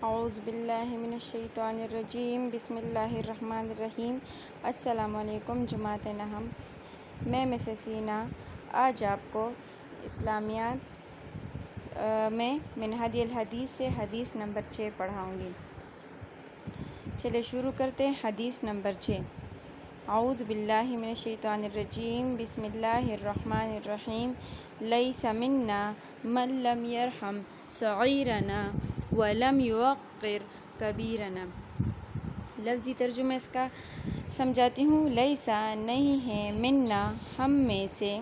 اعوذ باللہ من الشیطان الرجیم بسم اللہ الرحمن الرحیم۔ السلام علیکم جماعت نہم، میں مسز سینا آج آپ کو اسلامیات میں من ہدی الحدیث سے حدیث نمبر 6 پڑھاؤں گی۔ چلے شروع کرتے ہیں۔ حدیث نمبر 6۔ اعوذ باللہ من الشیطان الرجیم بسم اللہ الرحمن الرحیم۔ لیس منا من لم یرحم صغیرنا ولم یوقر کبیرنا۔ لفظی ترجمہ اس کا سمجھاتی ہوں۔ لیسا نہیں ہے، منا ہم میں سے،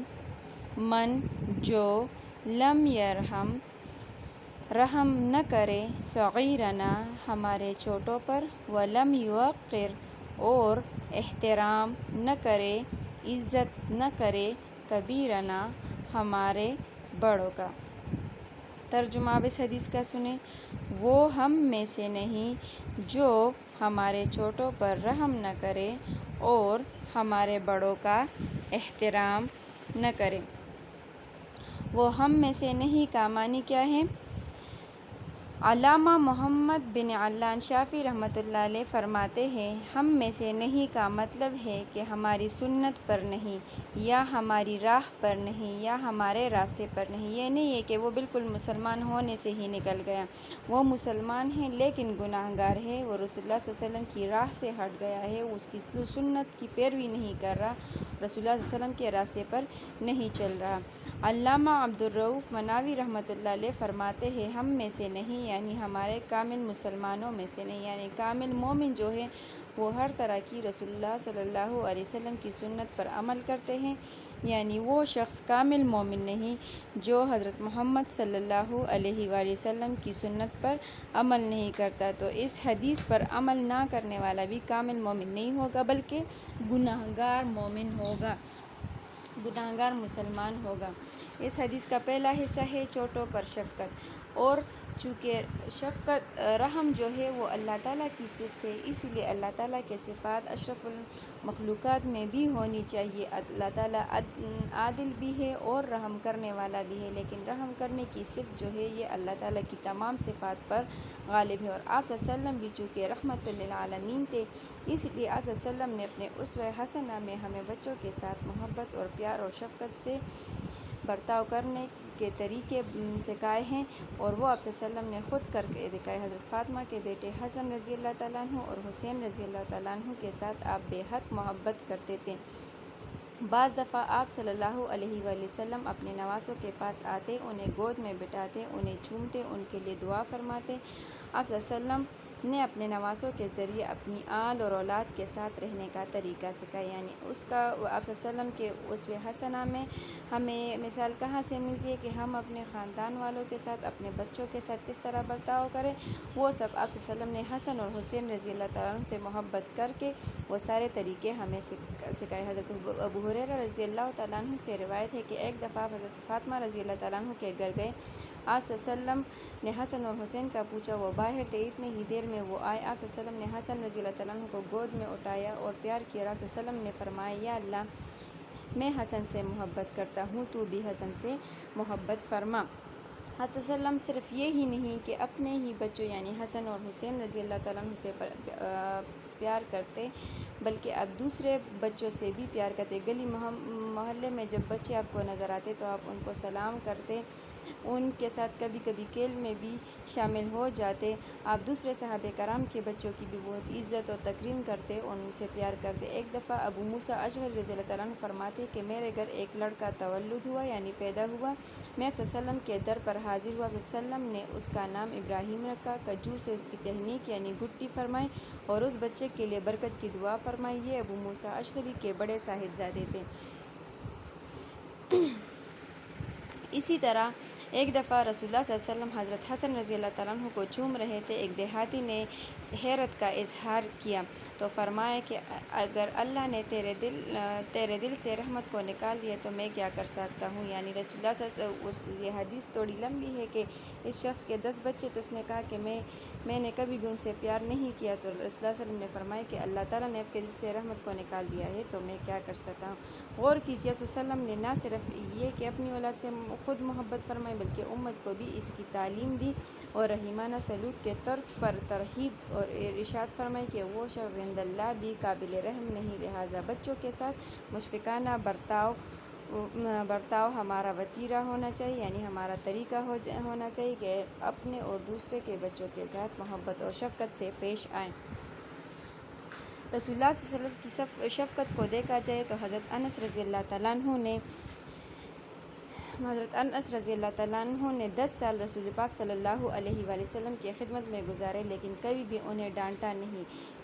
من جو، لم یرحم رحم نہ کرے، صغیرنا ہمارے چھوٹوں پر، ولم یوقر اور احترام نہ کرے، عزت نہ کرے، کبیرنا ہمارے بڑوں کا۔ ترجمہ اب اس حدیث کا سنیں۔ وہ ہم میں سے نہیں جو ہمارے چھوٹوں پر رحم نہ کرے اور ہمارے بڑوں کا احترام نہ کرے۔ وہ ہم میں سے نہیں کا معنی کیا ہے؟ علامہ محمد بن علان شافعی رحمۃ اللہ علیہ فرماتے ہیں، ہم میں سے نہیں کا مطلب ہے کہ ہماری سنت پر نہیں، یا ہماری راہ پر نہیں، یا ہمارے راستے پر نہیں۔ یہ نہیں ہے کہ وہ بالکل مسلمان ہونے سے ہی نکل گیا، وہ مسلمان ہے لیکن گناہ گار ہے، وہ رسول اللہ صلی اللہ علیہ وسلم کی راہ سے ہٹ گیا ہے، وہ اس کی سنت کی پیروی نہیں کر رہا، رسول اللہ صلی اللہ علیہ وسلم کے راستے پر نہیں چل رہا۔ علامہ عبدالرؤف مناوی رحمۃ اللہ علیہ فرماتے ہیں، ہم میں سے نہیں یعنی ہمارے کامل مسلمانوں میں سے نہیں، یعنی کامل مومن جو ہے وہ ہر طرح کی رسول اللہ صلی اللہ علیہ وسلم کی سنت پر عمل کرتے ہیں، یعنی وہ شخص کامل مومن نہیں جو حضرت محمد صلی اللہ علیہ وآلہ وسلم کی سنت پر عمل نہیں کرتا۔ تو اس حدیث پر عمل نہ کرنے والا بھی کامل مومن نہیں ہوگا بلکہ گناہ گار مومن ہوگا، گناہ گار مسلمان ہوگا۔ اس حدیث کا پہلا حصہ ہے چھوٹوں پر شفقت، اور چونکہ شفقت رحم جو ہے وہ اللہ تعالیٰ کی صفت ہے، اس لیے اللہ تعالیٰ کے صفات اشرف المخلوقات میں بھی ہونی چاہیے۔ اللہ تعالیٰ عادل بھی ہے اور رحم کرنے والا بھی ہے، لیکن رحم کرنے کی صفت جو ہے یہ اللہ تعالیٰ کی تمام صفات پر غالب ہے۔ اور آپ صلی اللہ علیہ وسلم بھی چونکہ رحمت للعالمین تھے، اس لیے آپ صلی اللہ علیہ وسلم نے اپنے اسوہ حسنہ میں ہمیں بچوں کے ساتھ محبت اور پیار اور شفقت سے برتاؤ کرنے کے طریقے سکھائے ہیں، اور وہ آپ صلی اللہ علیہ وسلم نے خود کر کے دکھائے۔ حضرت فاطمہ کے بیٹے حسن رضی اللہ تعالیٰ عنہ اور حسین رضی اللہ تعالیٰ عنہ کے ساتھ آپ بے حد محبت کرتے تھے۔ بعض دفعہ آپ صلی اللہ علیہ وآلہ وسلم اپنے نواسوں کے پاس آتے، انہیں گود میں بٹھاتے، انہیں چومتے، ان کے لیے دعا فرماتے۔ آپ صلی اللہ علیہ وسلم نے اپنے نواسوں کے ذریعے اپنی آل اور اولاد کے ساتھ رہنے کا طریقہ سکھایا، یعنی اس کا آپ صلی اللہ علیہ وسلم کے اسوہ حسنہ میں ہمیں مثال کہاں سے ملتی ہے کہ ہم اپنے خاندان والوں کے ساتھ، اپنے بچوں کے ساتھ کس طرح برتاؤ کریں۔ وہ سب آپ صلی اللہ علیہ وسلم نے حسن اور حسین رضی اللہ تعالیٰ عنہ سے محبت کر کے وہ سارے طریقے ہمیں سکھائے۔ حضرت ابو ہریرہ رضی اللہ تعالیٰ عنہ سے روایت ہے کہ ایک دفعہ حضرت فاطمہ رضی اللہ تعالیٰ عنہ کے گھر گئے، آپ صلی اللہ علیہ وسلم نے حسن اور حسین کا پوچھا، وہ باہر تھے، اتنی ہی دیر میں وہ آئے۔ آپ صلی اللہ علیہ وسلم نے حسن رضی اللہ تعالیٰ عنہ کو گود میں اٹھایا اور پیار کیا، اور آپ صلی اللہ علیہ وسلم نے فرمایا، یا اللہ میں حسن سے محبت کرتا ہوں، تو بھی حسن سے محبت فرما۔ آپ صلی اللہ علیہ وسلم صرف یہی نہیں کہ اپنے ہی بچوں یعنی حسن اور حسین رضی اللہ تعالیٰ عنہ سے پیار کرتے، بلکہ اب دوسرے بچوں سے بھی پیار کرتے۔ گلی محلے میں جب بچے آپ کو نظر آتے تو آپ ان کو سلام کرتے، ان کے ساتھ کبھی کبھی کھیل میں بھی شامل ہو جاتے۔ آپ دوسرے صحابہ کرام کے بچوں کی بھی بہت عزت و تکریم کرتے اور ان سے پیار کرتے۔ ایک دفعہ ابو موسیٰ اشعری رضی اللہ تعالیٰ عنہ فرماتے کہ میرے گھر ایک لڑکا تولد ہوا یعنی پیدا ہوا، میں صلی اللہ علیہ وسلم کے در پر حاضر ہوا، صلی اللہ علیہ وسلم نے اس کا نام ابراہیم رکھا، کھجور سے اس کی تہنیک یعنی گٹی فرمائی اور اس بچے کے لیے برکت کی دعا فرمائی۔ یہ ابو موسیٰ اشعری کے بڑے صاحبزادے تھے۔ اسی طرح ایک دفعہ رسول اللہ صلی اللہ علیہ وسلم حضرت حسن رضی اللہ تعالیٰ عنہ کو چوم رہے تھے، ایک دیہاتی نے حیرت کا اظہار کیا تو فرمایا کہ اگر اللہ نے تیرے دل سے رحمت کو نکال دیا تو میں کیا کر سکتا ہوں، یعنی رسول اللہ صلی اللہ علیہ وسلم، یہ حدیث تھوڑی لمبی ہے کہ اس شخص کے 10 بچے، تو اس نے کہا کہ میں نے کبھی بھی ان سے پیار نہیں کیا، تو رسول اللہ صلی اللہ علیہ وسلم نے فرمایا کہ اللہ تعالیٰ نے آپ کے دل سے رحمت کو نکال دیا ہے تو میں کیا کر سکتا ہوں۔ غور کیجیے، آپ صلی اللہ علیہ وسلم نے نہ صرف یہ کہ اپنی اولاد سے خود محبت فرمائی بلکہ امت کو بھی اس کی تعلیم دی اور رحیمانہ سلوک کے ترک پر ترغیب اور ارشاد فرمائی کہ وہ شخص عند اللہ بھی قابل رحم نہیں، لہٰذا بچوں کے ساتھ مشفقانہ برتاؤ ہمارا وتیرہ ہونا چاہیے، یعنی ہمارا طریقہ ہونا چاہیے کہ اپنے اور دوسرے کے بچوں کے ساتھ محبت اور شفقت سے پیش آئیں۔ رسول اللہ صلی اللہ علیہ وسلم کی شفقت کو دیکھا جائے تو حضرت انس رضی اللہ تعالیٰ عنہ نے 10 سال رسول پاک صلی اللہ علیہ وآلہ وسلم کی خدمت میں گزارے، لیکن کبھی بھی انہیں ڈانٹا نہیں،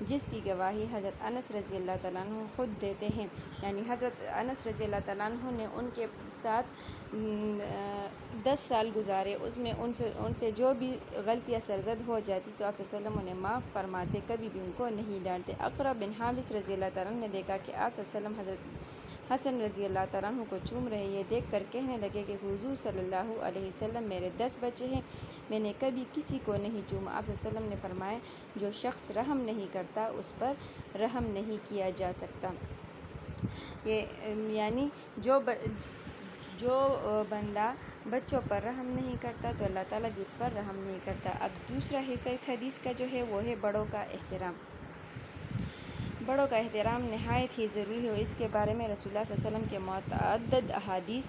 جس کی گواہی حضرت انس رضی اللہ تعالیٰ عنہ خود دیتے ہیں۔ یعنی حضرت انس رضی اللہ تعالیٰ عنہ نے ان کے ساتھ 10 سال گزارے، اس میں ان سے جو بھی غلطیاں سرزد ہو جاتی تو آپ صلی اللہ علیہ وسلم انہیں معاف فرماتے، کبھی بھی ان کو نہیں ڈانٹتے۔ اقرا بن حابس رضی اللہ تعالیٰ عنہ نے دیکھا کہ آپ صلی اللہ علیہ وسلم حضرت حسن رضی اللہ تعالیٰ عنہ کو چوم رہے، یہ دیکھ کر کہنے لگے کہ حضور صلی اللہ علیہ وسلم میرے 10 بچے ہیں، میں نے کبھی کسی کو نہیں چوما۔ آپ صلی اللہ علیہ وسلم نے فرمایا جو شخص رحم نہیں کرتا اس پر رحم نہیں کیا جا سکتا۔ یعنی جو بندہ بچوں پر رحم نہیں کرتا تو اللہ تعالیٰ بھی اس پر رحم نہیں کرتا۔ اب دوسرا حصہ اس حدیث کا جو ہے وہ ہے بڑوں کا احترام۔ بڑوں کا احترام نہایت ہی ضروری ہے، اس کے بارے میں رسول اللہ صلی اللہ علیہ وسلم کے متعدد احادیث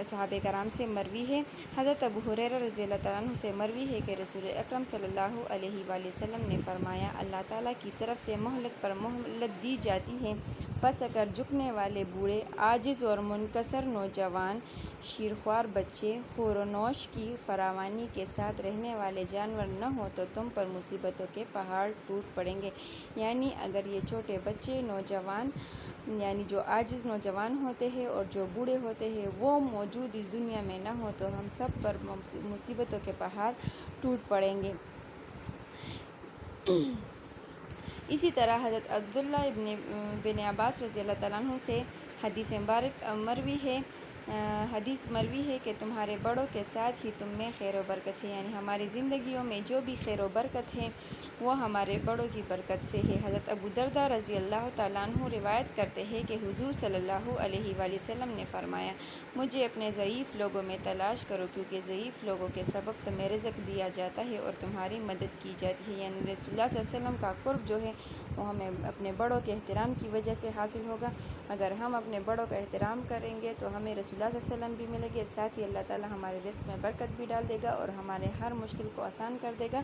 صحابہ کرام سے مروی ہے۔ حضرت ابو ہریرہ رضی اللہ تعالیٰ عنہ سے مروی ہے کہ رسول اکرم صلی اللہ علیہ وآلہ وسلم نے فرمایا اللہ تعالیٰ کی طرف سے مہلت پر مہلت دی جاتی ہے، پس اگر جھکنے والے بوڑھے، عاجز اور منکسر نوجوان، شیرخوار بچے، خور و نوش کی فراوانی کے ساتھ رہنے والے جانور نہ ہو تو تم پر مصیبتوں کے پہاڑ ٹوٹ پڑیں گے۔ یعنی اگر یہ چھوٹے بچے، نوجوان، یعنی جو عاجز نوجوان ہوتے ہیں اور جو بوڑھے ہوتے ہیں وہ موجود اس دنیا میں نہ ہو تو ہم سب پر مصیبتوں کے پہاڑ ٹوٹ پڑیں گے۔ اسی طرح حضرت عبداللہ بن عباس رضی اللہ تعالیٰ عنہ سے حدیث مروی ہے کہ تمہارے بڑوں کے ساتھ ہی تم میں خیر و برکت ہے، یعنی ہماری زندگیوں میں جو بھی خیر و برکت ہے وہ ہمارے بڑوں کی برکت سے ہے۔ حضرت ابو درداء رضی اللہ تعالیٰ عنہ روایت کرتے ہیں کہ حضور صلی اللہ علیہ وآلہ وسلم نے فرمایا مجھے اپنے ضعیف لوگوں میں تلاش کرو، کیونکہ ضعیف لوگوں کے سبب تمہیں رزق دیا جاتا ہے اور تمہاری مدد کی جاتی ہے۔ یعنی رسول اللہ صلی اللہ علیہ وسلم کا قرب جو ہے وہ ہمیں اپنے بڑوں کے احترام کی وجہ سے حاصل ہوگا۔ اگر ہم اپنے بڑوں کا احترام کریں گے تو ہمیں رسول اللہ صلی اللہ علیہ وسلم بھی ملے گے، ساتھ ہی اللہ تعالیٰ ہمارے رزق میں برکت بھی ڈال دے گا اور ہمارے ہر مشکل کو آسان کر دے گا،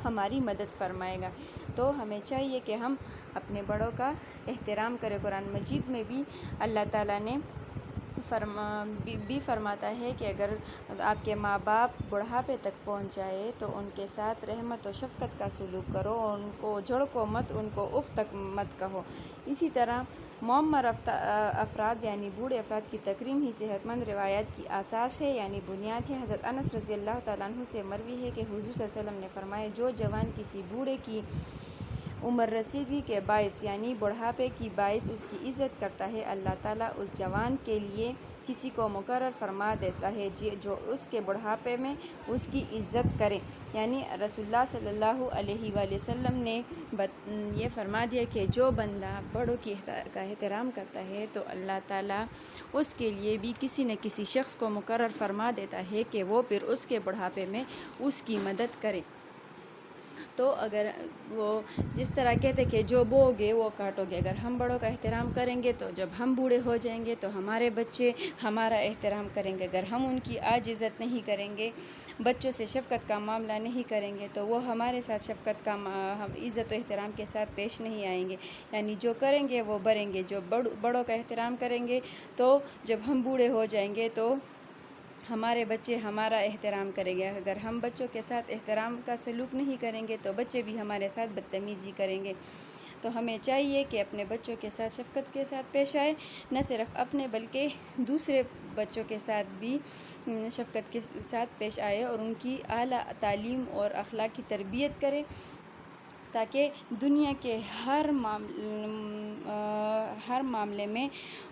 ہماری مدد فرمائے گا۔ تو ہمیں چاہیے کہ ہم اپنے بڑوں کا احترام کریں۔ قرآن مجید میں بھی اللہ تعالیٰ نے فرماتا ہے کہ اگر آپ کے ماں باپ بڑھاپے تک پہنچ جائے تو ان کے ساتھ رحمت و شفقت کا سلوک کرو اور ان کو جھڑکو مت، ان کو اف تک مت کہو۔ اسی طرح معمر افراد یعنی بوڑھے افراد کی تکریم ہی صحت مند روایات کی اساس ہے، یعنی بنیاد ہے۔ حضرت انس رضی اللہ تعالیٰ عنہ سے مروی ہے کہ حضور صلی اللہ علیہ وسلم نے فرمایا جو جوان کسی بوڑھے کی عمر رسیدگی کے باعث یعنی بڑھاپے کی باعث اس کی عزت کرتا ہے، اللہ تعالیٰ اس جوان کے لیے کسی کو مقرر فرما دیتا ہے جو اس کے بڑھاپے میں اس کی عزت کرے۔ یعنی رسول اللہ صلی اللہ علیہ وآلہ وسلم نے یہ فرما دیا کہ جو بندہ بڑوں کا احترام کرتا ہے تو اللہ تعالیٰ اس کے لیے بھی کسی نہ کسی شخص کو مقرر فرما دیتا ہے کہ وہ پھر اس کے بڑھاپے میں اس کی مدد کرے۔ تو اگر وہ جس طرح کہتے کہ جو بوگے وہ کاٹو گے، اگر ہم بڑوں کا احترام کریں گے تو جب ہم بوڑھے ہو جائیں گے تو ہمارے بچے ہمارا احترام کریں گے، اگر ہم ان کی عزت نہیں کریں گے، بچوں سے شفقت کا معاملہ نہیں کریں گے تو وہ ہمارے ساتھ شفقت کا عزت و احترام کے ساتھ پیش نہیں آئیں گے۔ یعنی جو کریں گے وہ بڑھیں گے، جو بڑوں کا احترام کریں گے تو جب ہم بوڑھے ہو جائیں گے تو ہمارے بچے ہمارا احترام کریں گے، اگر ہم بچوں کے ساتھ احترام کا سلوک نہیں کریں گے تو بچے بھی ہمارے ساتھ بدتمیزی کریں گے۔ تو ہمیں چاہیے کہ اپنے بچوں کے ساتھ شفقت کے ساتھ پیش آئے، نہ صرف اپنے بلکہ دوسرے بچوں کے ساتھ بھی شفقت کے ساتھ پیش آئے اور ان کی اعلیٰ تعلیم اور اخلاقی تربیت کرے۔ تاکہ دنیا کے ہر معاملے میں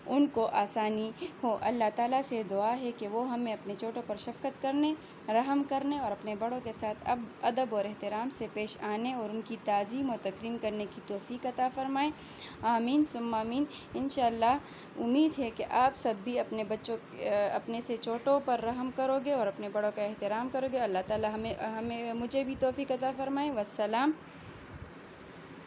ان کو آسانی ہو۔ اللہ تعالیٰ سے دعا ہے کہ وہ ہمیں اپنے چھوٹوں پر شفقت کرنے، رحم کرنے اور اپنے بڑوں کے ساتھ ادب اور احترام سے پیش آنے اور ان کی تعظیم و تکریم کرنے کی توفیق عطا فرمائیں۔ آمین ثم آمین۔ انشاءاللہ امید ہے کہ آپ سب بھی اپنے سے چھوٹوں پر رحم کرو گے اور اپنے بڑوں کا احترام کرو گے۔ اللہ تعالیٰ مجھے بھی توفیق عطا فرمائے۔ والسلام